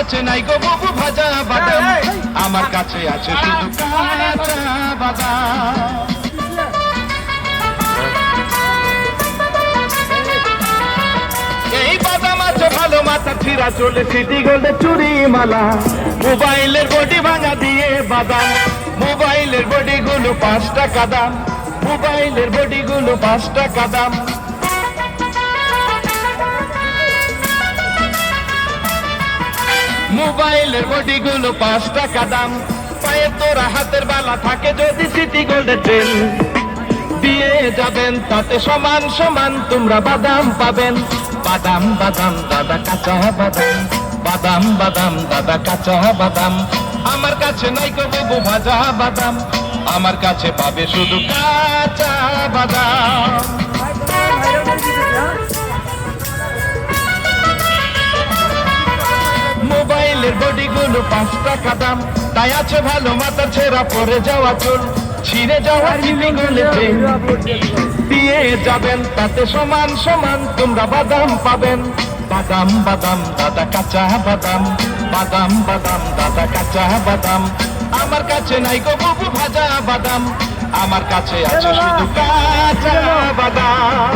কাছে নাই গো বুবু ভাজা বাদাম, আমার কাছে আছে শুধু কাঁচা বাদাম। এই বাদাম আছে ভালো, মাথা ছিঁড়া চলে সিটি গোল্ডে চুরি মালা। মোবাইলের বডি ভাঙা দিয়ে বাদাম, মোবাইলের বডি গুলো 5 টাকা দাম, মোবাইলের বডি গুলো 5 টাকা দাম। মোবাইলের বডি গুলো 5 টাকা দাম। পায়ে তোরা হাতের বালা থাকে যদি সিটি গোল্ডের ট্রেন দিয়ে যাবেন, তাতে সমান সমান তোমরা বাদাম পাবেন। বাদাম বাদাম দাদা কাঁচা বাদাম, বাদাম বাদাম দাদা কাঁচা বাদাম, আমার কাছে নাই গো বুবু ভাজা বাদাম, আমার কাছে পাবে শুধু কাঁচা বাদাম। মোবাইলের বডি গুলো 5 টাকা দাম, তাই আছে ভালো মাথা ছেঁড়া পরে যাওয়া চুল, ছিঁড়ে যাওয়া চিনি গলে দিয়ে যাবেন, তাতে সমান সমান তোমরা বাদাম পাবেন। বাদাম বাদাম দাদা কাঁচা বাদাম, বাদাম বাদাম দাদা কাঁচা বাদাম, আমার কাছে নাই গো বুবু ভাজা বাদাম, আমার কাছে আছে শুধু কাঁচা বাদাম।